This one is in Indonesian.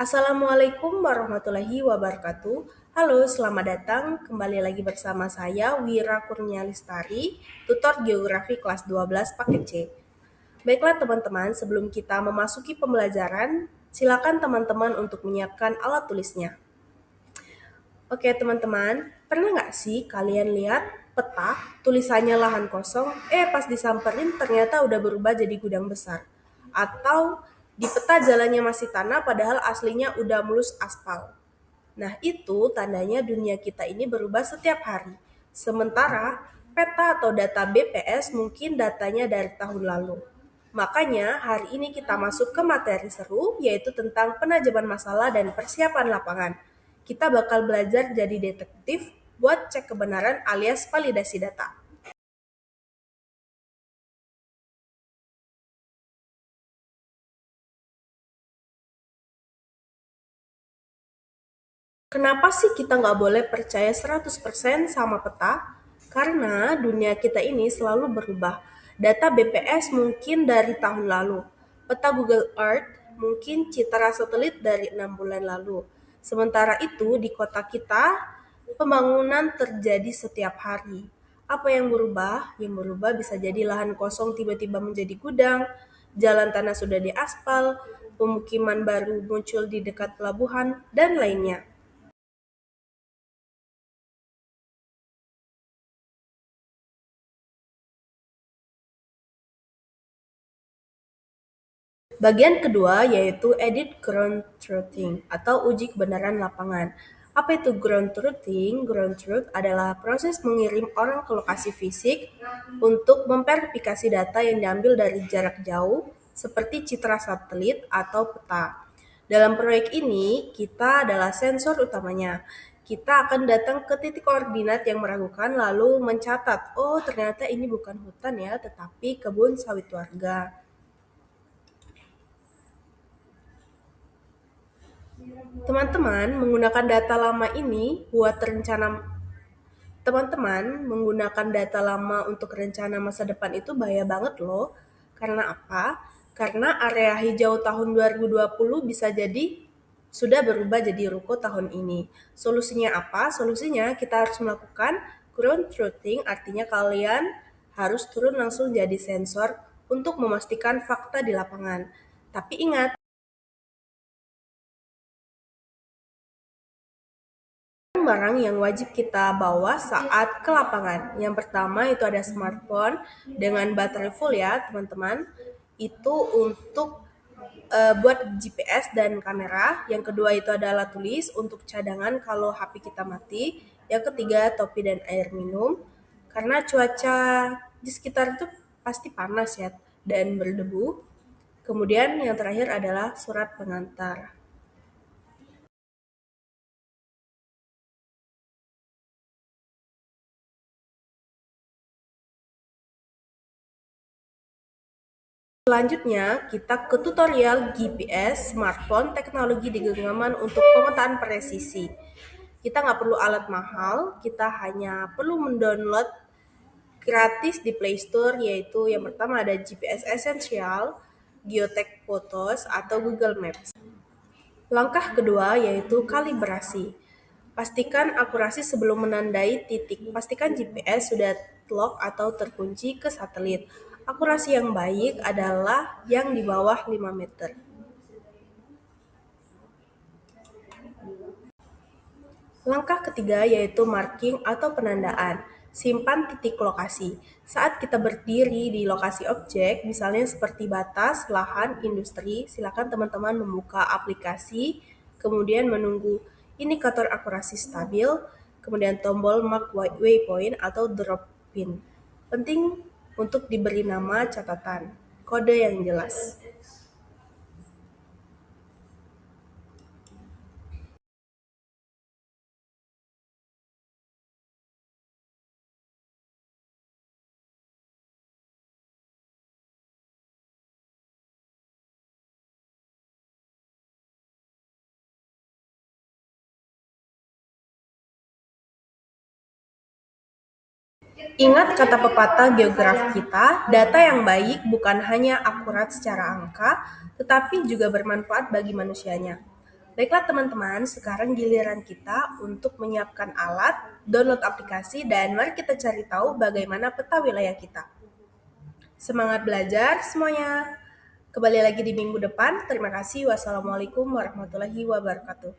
Assalamualaikum warahmatullahi wabarakatuh. Halo, selamat datang. Kembali lagi bersama saya Wira Kurnia Lestari, tutor geografi kelas 12 paket C. Baiklah teman-teman, sebelum kita memasuki pembelajaran, silakan teman-teman untuk menyiapkan alat tulisnya. Oke teman-teman, pernah nggak sih kalian lihat peta, tulisannya lahan kosong, pas disamperin ternyata udah berubah jadi gudang besar? Atau di peta jalannya masih tanah padahal aslinya udah mulus aspal. Nah itu tandanya dunia kita ini berubah setiap hari. Sementara peta atau data BPS mungkin datanya dari tahun lalu. Makanya hari ini kita masuk ke materi seru yaitu tentang penajaman masalah dan persiapan lapangan. Kita bakal belajar jadi detektif buat cek kebenaran alias validasi data. Kenapa sih kita nggak boleh percaya 100% sama peta? Karena dunia kita ini selalu berubah. Data BPS mungkin dari tahun lalu. Peta Google Earth mungkin citra satelit dari 6 bulan lalu. Sementara itu di kota kita, pembangunan terjadi setiap hari. Apa yang berubah? Yang berubah bisa jadi lahan kosong tiba-tiba menjadi gudang, jalan tanah sudah diaspal, pemukiman baru muncul di dekat pelabuhan, dan lainnya. Bagian kedua yaitu edit ground truthing atau uji kebenaran lapangan. Apa itu ground truthing? Ground truth adalah proses mengirim orang ke lokasi fisik untuk memverifikasi data yang diambil dari jarak jauh seperti citra satelit atau peta. Dalam proyek ini, kita adalah sensor utamanya. Kita akan datang ke titik koordinat yang meragukan lalu mencatat, oh ternyata ini bukan hutan ya, tetapi kebun sawit warga. Teman-teman menggunakan data lama ini buat rencana teman-teman menggunakan data lama untuk rencana masa depan itu bahaya banget loh. Karena apa? Karena area hijau tahun 2020 bisa jadi sudah berubah jadi ruko tahun ini. Solusinya apa? Solusinya kita harus melakukan ground truthing, artinya kalian harus turun langsung jadi sensor untuk memastikan fakta di lapangan. Tapi ingat, barang yang wajib kita bawa saat ke lapangan. Yang pertama itu ada smartphone dengan baterai full ya teman-teman. Itu untuk buat GPS dan kamera. Yang kedua itu ada alat tulis untuk cadangan kalau HP kita mati. Yang ketiga topi dan air minum. Karena cuaca di sekitar itu pasti panas ya dan berdebu. Kemudian yang terakhir adalah surat pengantar. Selanjutnya, kita ke tutorial GPS smartphone teknologi di genggaman untuk pemetaan presisi. Kita nggak perlu alat mahal, kita hanya perlu mendownload gratis di Play Store, yaitu yang pertama ada GPS Essential, Geotech Photos, atau Google Maps. Langkah kedua yaitu kalibrasi. Pastikan akurasi sebelum menandai titik. Pastikan GPS sudah lock atau terkunci ke satelit. Akurasi yang baik adalah yang di bawah 5 meter. Langkah ketiga yaitu marking atau penandaan. Simpan titik lokasi. Saat kita berdiri di lokasi objek, misalnya seperti batas, lahan, industri, silakan teman-teman membuka aplikasi, kemudian menunggu indikator akurasi stabil, kemudian tombol mark waypoint atau drop pin. Penting untuk diberi nama catatan, kode yang jelas. Ingat kata pepatah geografi kita, data yang baik bukan hanya akurat secara angka, tetapi juga bermanfaat bagi manusianya. Baiklah teman-teman, sekarang giliran kita untuk menyiapkan alat, download aplikasi, dan mari kita cari tahu bagaimana peta wilayah kita. Semangat belajar semuanya. Kembali lagi di minggu depan. Terima kasih. Wassalamualaikum warahmatullahi wabarakatuh.